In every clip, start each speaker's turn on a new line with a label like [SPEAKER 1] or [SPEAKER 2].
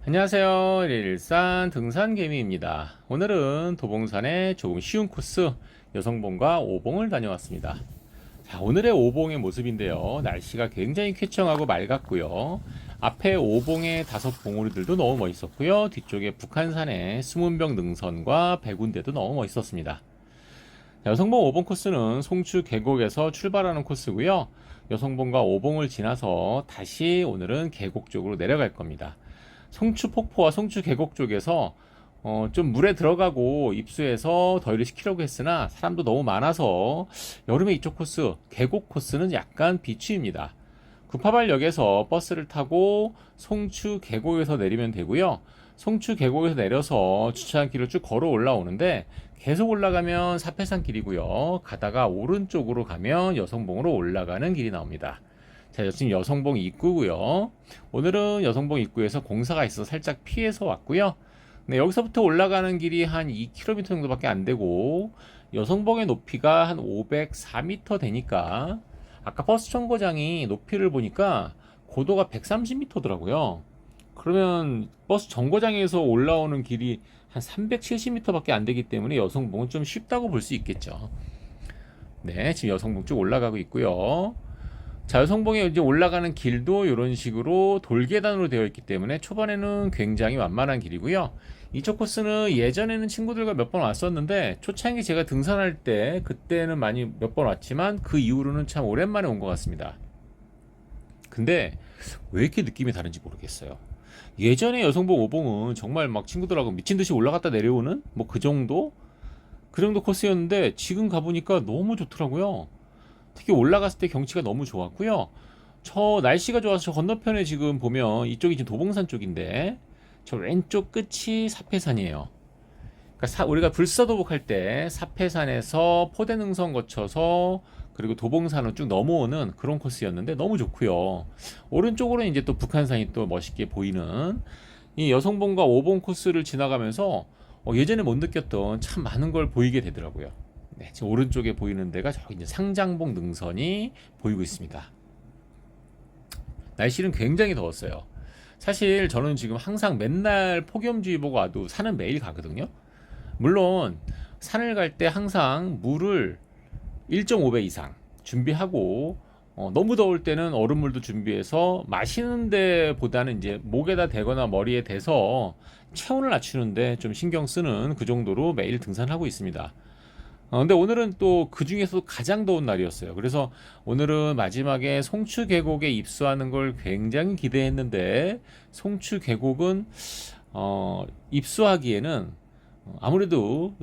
[SPEAKER 1] 안녕하세요. 일산 등산개미입니다. 오늘은 도봉산의 조금 쉬운 코스 여성봉과 오봉을 다녀왔습니다. 자, 오늘의 오봉의 모습인데요. 날씨가 굉장히 쾌청하고 맑았고요. 앞에 오봉의 다섯 봉우리들도 너무 멋있었고요. 뒤쪽에 북한산의 수문병 능선과 백운대도 너무 멋있었습니다. 자, 여성봉 오봉 코스는 송추 계곡에서 출발하는 코스고요. 여성봉과 오봉을 지나서 다시 오늘은 계곡 쪽으로 내려갈 겁니다. 송추 폭포와 송추 계곡 쪽에서 좀 물에 들어가고 입수해서 더위를 식히려고 했으나 사람도 너무 많아서 여름에 이쪽 코스, 계곡 코스는 약간 비추입니다. 구파발역에서 버스를 타고 송추 계곡에서 내리면 되고요. 송추 계곡에서 내려서 주차장길을 쭉 걸어 올라오는데 계속 올라가면 사패산 길이고요. 가다가 오른쪽으로 가면 여성봉으로 올라가는 길이 나옵니다. 자, 지금 여성봉 입구고요. 오늘은 여성봉 입구에서 공사가 있어서 살짝 피해서 왔고요. 네, 여기서부터 올라가는 길이 한 2km 정도밖에 안 되고 여성봉의 높이가 한 504m 되니까 아까 버스 정거장이 높이를 보니까 고도가 130m더라고요. 그러면 버스 정거장에서 올라오는 길이 한 370m밖에 안 되기 때문에 여성봉은 좀 쉽다고 볼 수 있겠죠. 네, 지금 여성봉 쭉 올라가고 있고요. 자, 여성봉에 이제 올라가는 길도 이런 식으로 돌계단으로 되어 있기 때문에 초반에는 굉장히 완만한 길이고요. 이쪽 코스는 예전에는 친구들과 몇 번 왔었는데 초창기 제가 등산할 때 그때는 많이 몇 번 왔지만 그 이후로는 참 오랜만에 온 것 같습니다. 근데 왜 이렇게 느낌이 다른지 모르겠어요. 예전에 여성봉 오봉은 정말 막 친구들하고 미친 듯이 올라갔다 내려오는 뭐 그 정도 코스였는데 지금 가보니까 너무 좋더라고요. 특히 올라갔을 때 경치가 너무 좋았고요. 저 날씨가 좋아서 저 건너편에 지금 보면 이쪽이 지금 도봉산 쪽인데 저 왼쪽 끝이 사패산이에요. 그러니까 우리가 불사도복할 때 사패산에서 포대능선 거쳐서 그리고 도봉산으로 쭉 넘어오는 그런 코스였는데 너무 좋고요. 오른쪽으로는 이제 또 북한산이 또 멋있게 보이는 이 여성봉과 오봉 코스를 지나가면서 예전에 못 느꼈던 참 많은 걸 보이게 되더라고요. 네, 지금 오른쪽에 보이는 데가 저기 이제 상장봉 능선이 보이고 있습니다. 날씨는 굉장히 더웠어요. 사실 저는 지금 항상 맨날 폭염주의보가 와도 산은 매일 가거든요. 물론 산을 갈 때 항상 물을 1.5배 이상 준비하고 너무 더울 때는 얼음물도 준비해서 마시는 데보다는 이제 목에다 대거나 머리에 대서 체온을 낮추는데 좀 신경 쓰는 그 정도로 매일 등산하고 있습니다. 근데 오늘은 또 그 중에서도 가장 더운 날이었어요. 그래서 오늘은 마지막에 송추 계곡에 입수하는 걸 굉장히 기대했는데 송추 계곡은 입수하기에는 아무래도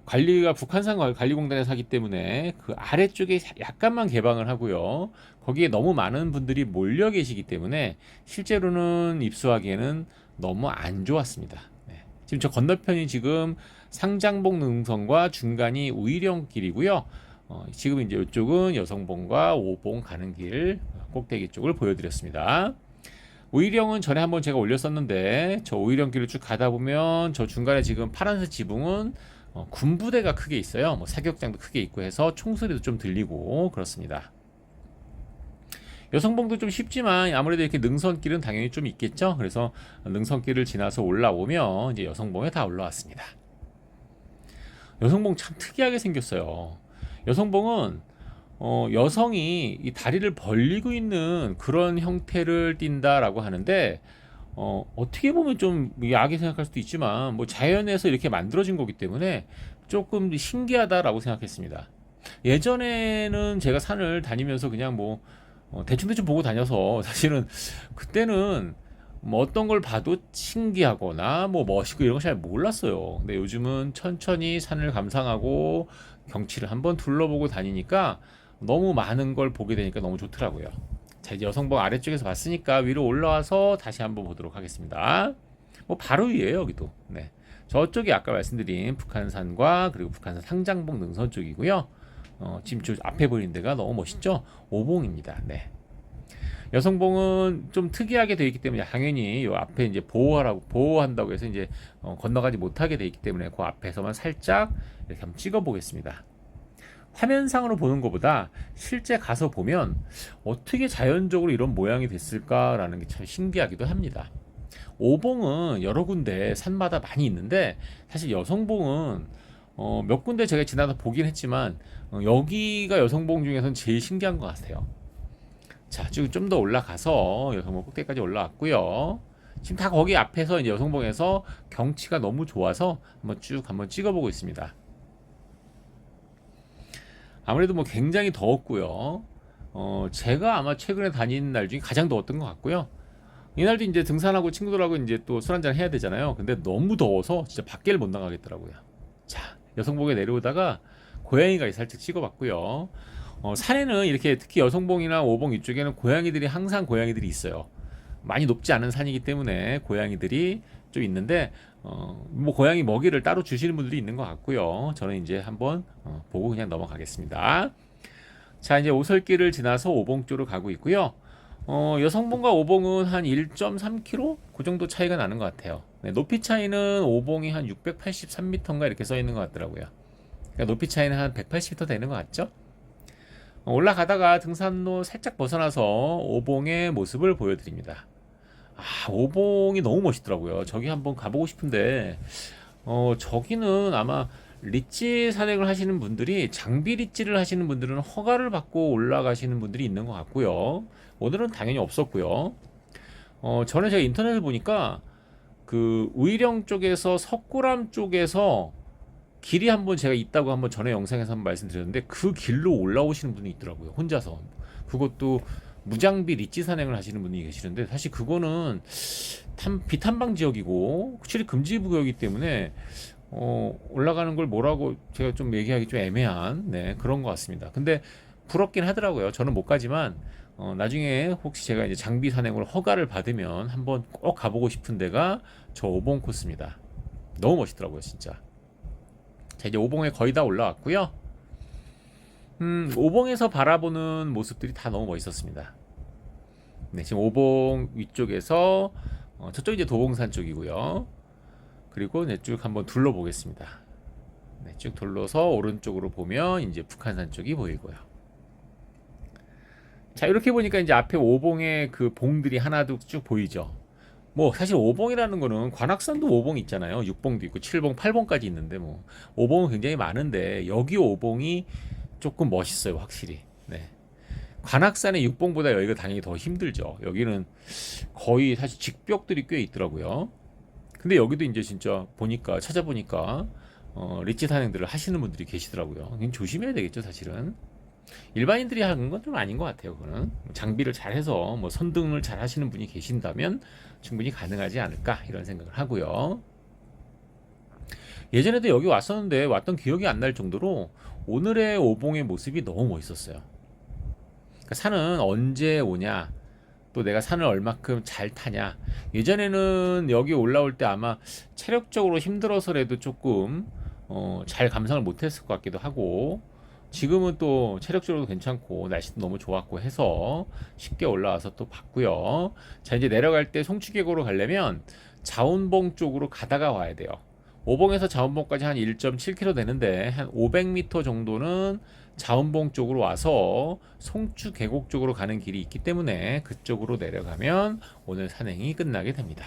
[SPEAKER 1] 관리가 북한산 관리공단에서 하기 때문에 그 아래쪽에 약간만 개방을 하고요. 거기에 너무 많은 분들이 몰려 계시기 때문에 실제로는 입수하기에는 너무 안 좋았습니다. 네. 지금 저 건너편이 지금 상장봉 능선과 중간이 우이령길이고요. 지금 이제 이쪽은 여성봉과 오봉 가는 길 꼭대기 쪽을 보여드렸습니다. 우이령은 전에 한번 제가 올렸었는데 저 우이령 길을 쭉 가다 보면 저 중간에 지금 파란색 지붕은 군부대가 크게 있어요. 뭐 사격장도 크게 있고 해서 총소리도 좀 들리고 그렇습니다. 여성봉도 좀 쉽지만 아무래도 이렇게 능선길은 당연히 좀 있겠죠. 그래서 능선길을 지나서 올라오면 이제 여성봉에 다 올라왔습니다. 여성봉 참 특이하게 생겼어요. 여성봉은 여성이 이 다리를 벌리고 있는 그런 형태를 띈다라고 하는데 어떻게 보면 좀 야하게 생각할 수도 있지만 뭐 자연에서 이렇게 만들어진 거기 때문에 조금 신기하다라고 생각했습니다. 예전에는 제가 산을 다니면서 그냥 뭐 대충대충 보고 다녀서 사실은 그때는 뭐 어떤 걸 봐도 신기하거나 뭐 멋있고 이런 거 잘 몰랐어요. 근데 요즘은 천천히 산을 감상하고 경치를 한번 둘러보고 다니니까 너무 많은 걸 보게 되니까 너무 좋더라고요. 자, 이제 여성봉 아래쪽에서 봤으니까 위로 올라와서 다시 한번 보도록 하겠습니다. 뭐 바로 위에요, 여기도. 네. 저쪽이 아까 말씀드린 북한산과 그리고 북한산 상장봉 능선 쪽이고요. 지금 저 앞에 보이는 데가 너무 멋있죠? 오봉입니다. 네. 여성봉은 좀 특이하게 되어 있기 때문에 당연히 이 앞에 이제 보호한다고 해서 이제 건너가지 못하게 되어 있기 때문에 그 앞에서만 살짝 이렇게 한번 찍어 보겠습니다. 화면상으로 보는 것보다 실제 가서 보면 어떻게 자연적으로 이런 모양이 됐을까라는 게 참 신기하기도 합니다. 오봉은 여러 군데 산마다 많이 있는데 사실 여성봉은 몇 군데 제가 지나다 보긴 했지만 여기가 여성봉 중에서는 제일 신기한 것 같아요. 자, 쭉 좀 더 올라가서 여성봉 꼭대기까지 올라왔고요. 지금 다 거기 앞에서 이제 여성봉에서 경치가 너무 좋아서 한번 찍어보고 있습니다. 아무래도 뭐 굉장히 더웠고요. 제가 아마 최근에 다닌 날 중에 가장 더웠던 것 같고요. 이날도 이제 등산하고 친구들하고 이제 또 술 한잔 해야 되잖아요. 근데 너무 더워서 진짜 밖에를 못 나가겠더라고요. 자, 여성봉에 내려오다가 고양이가 살짝 찍어봤고요. 산에는 이렇게 특히 여성봉이나 오봉 이쪽에는 고양이들이 항상 고양이들이 있어요. 많이 높지 않은 산이기 때문에 고양이들이 좀 있는데 뭐 고양이 먹이를 따로 주시는 분들이 있는 것 같고요. 저는 이제 한번 보고 그냥 넘어가겠습니다. 자, 이제 오솔길을 지나서 오봉 쪽으로 가고 있고요. 여성봉과 오봉은 한 1.3km 그 정도 차이가 나는 것 같아요. 네, 높이 차이는 오봉이 한 683m인가 이렇게 써 있는 것 같더라고요. 그러니까 높이 차이는 한 180m 되는 것 같죠? 올라가다가 등산로 살짝 벗어나서 오봉의 모습을 보여드립니다. 아, 오봉이 너무 멋있더라고요. 저기 한번 가보고 싶은데, 저기는 아마 리찌 산행을 하시는 분들이, 장비 리찌를 하시는 분들은 허가를 받고 올라가시는 분들이 있는 것 같고요. 오늘은 당연히 없었고요. 저는 제가 인터넷을 보니까 그 의령 쪽에서 석굴암 쪽에서 길이 한번 제가 있다고 한번 전에 영상에서 한번 말씀드렸는데 그 길로 올라오시는 분이 있더라고요. 혼자서. 그것도 무장비 리치 산행을 하시는 분이 계시는데 사실 그거는 비탐방 지역이고 출입 금지 구역이기 때문에 올라가는 걸 뭐라고 제가 좀 얘기하기 좀 애매한 네, 그런 것 같습니다. 근데 부럽긴 하더라고요. 저는 못 가지만 나중에 혹시 제가 이제 장비 산행으로 허가를 받으면 한번 꼭 가보고 싶은 데가 저 오봉 코스입니다. 너무 멋있더라고요, 진짜. 자, 이제 오봉에 거의 다 올라왔고요. 오봉에서 바라보는 모습들이 다 너무 멋있었습니다. 네, 지금 오봉 위쪽에서 저쪽 이제 도봉산 쪽이고요. 그리고 네, 쭉 한번 둘러보겠습니다. 네, 쭉 둘러서 오른쪽으로 보면 이제 북한산 쪽이 보이고요. 자, 이렇게 보니까 이제 앞에 오봉의 그 봉들이 하나도 쭉 보이죠. 뭐 사실 오봉이라는 거는 관악산도 오봉 있잖아요. 6봉도 있고 7봉, 8봉까지 있는데 뭐 오봉은 굉장히 많은데 여기 오봉이 조금 멋있어요, 확실히. 네. 관악산의 6봉보다 여기가 당연히 더 힘들죠. 여기는 거의 사실 직벽들이 꽤 있더라고요. 근데 여기도 이제 진짜 보니까 찾아보니까 리치 산행들을 하시는 분들이 계시더라고요. 조심해야 되겠죠, 사실은. 일반인들이 하는 건 좀 아닌 것 같아요. 그거는 장비를 잘해서 뭐 선등을 잘 하시는 분이 계신다면 충분히 가능하지 않을까 이런 생각을 하고요. 예전에도 여기 왔었는데 왔던 기억이 안 날 정도로 오늘의 오봉의 모습이 너무 멋있었어요. 그러니까 산은 언제 오냐, 또 내가 산을 얼마큼 잘 타냐. 예전에는 여기 올라올 때 아마 체력적으로 힘들어서라도 조금 잘 감상을 못했을 것 같기도 하고, 지금은 또 체력적으로도 괜찮고 날씨도 너무 좋았고 해서 쉽게 올라와서 또 봤고요. 자, 이제 내려갈 때 송추계곡으로 가려면 자운봉 쪽으로 가다가 와야 돼요. 오봉에서 자운봉까지 한 1.7km 되는데 한 500m 정도는 자운봉 쪽으로 와서 송추계곡 쪽으로 가는 길이 있기 때문에 그쪽으로 내려가면 오늘 산행이 끝나게 됩니다.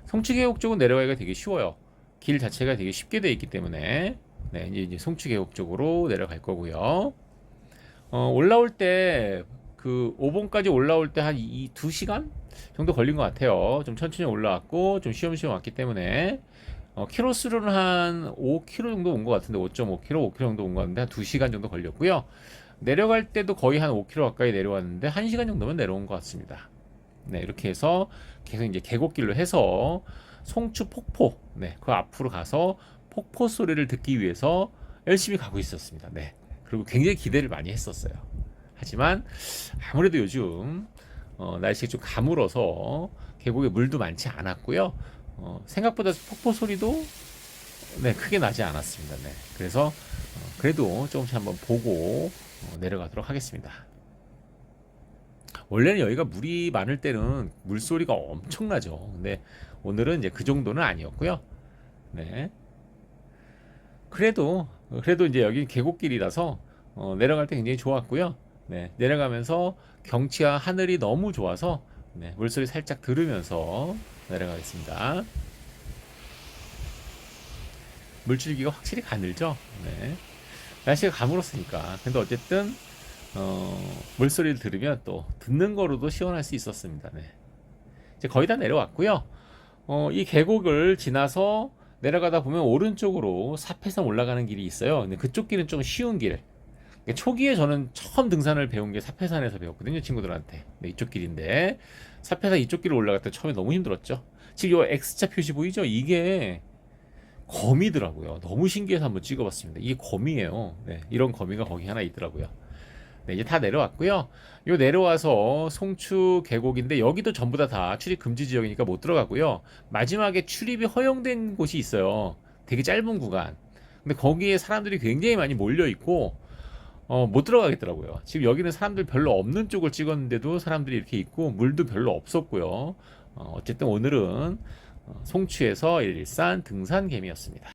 [SPEAKER 1] 송추계곡 쪽은 내려가기가 되게 쉬워요. 길 자체가 되게 쉽게 되어 있기 때문에 네, 이제 송추계곡 쪽으로 내려갈 거고요. 올라올 때 그 오봉까지 올라올 때 한 2시간 정도 걸린 것 같아요. 좀 천천히 올라왔고 좀 쉬엄쉬엄 왔기 때문에 키로수로는 한 5km 정도 온 것 같은데 5.5km, 5km 정도 온 것 같은데 한 2시간 정도 걸렸고요. 내려갈 때도 거의 한 5km 가까이 내려왔는데 1시간 정도면 내려온 것 같습니다. 네, 이렇게 해서 계속 이제 계곡길로 해서 송추 폭포, 네, 그 앞으로 가서 폭포 소리를 듣기 위해서 열심히 가고 있었습니다. 네. 그리고 굉장히 기대를 많이 했었어요. 하지만 아무래도 요즘 날씨가 좀 가물어서 계곡에 물도 많지 않았고요. 생각보다 폭포 소리도 네, 크게 나지 않았습니다. 네. 그래서 그래도 조금씩 한번 보고 내려가도록 하겠습니다. 원래는 여기가 물이 많을 때는 물소리가 엄청나죠. 근데 오늘은 이제 그 정도는 아니었고요. 네. 그래도 이제 여기 계곡길이라서 내려갈 때 굉장히 좋았고요. 네, 내려가면서 경치와 하늘이 너무 좋아서 네, 물소리 살짝 들으면서 내려가겠습니다. 물줄기가 확실히 가늘죠? 네. 날씨가 가물었으니까. 근데 어쨌든 물소리를 들으면 또 듣는 거로도 시원할 수 있었습니다. 네. 이제 거의 다 내려왔고요. 이 계곡을 지나서 내려가다 보면 오른쪽으로 사패산 올라가는 길이 있어요. 근데 그쪽 길은 좀 쉬운 길. 그러니까 초기에 저는 처음 등산을 배운 게 사패산에서 배웠거든요, 친구들한테. 네, 이쪽 길인데 사패산 이쪽 길을 올라갈 때 처음에 너무 힘들었죠. 지금 요 X자 표시 보이죠? 이게 거미더라고요. 너무 신기해서 한번 찍어봤습니다. 이게 거미예요. 네, 이런 거미가 거기 하나 있더라고요. 네, 이제 다 내려왔고요. 요 내려와서 송추 계곡인데 여기도 전부 다 출입 금지 지역이니까 못 들어가고요. 마지막에 출입이 허용된 곳이 있어요. 되게 짧은 구간. 근데 거기에 사람들이 굉장히 많이 몰려 있고 못 들어가겠더라고요. 지금 여기는 사람들 별로 없는 쪽을 찍었는데도 사람들이 이렇게 있고 물도 별로 없었고요. 어쨌든 오늘은 송추에서 일산 등산 개미였습니다.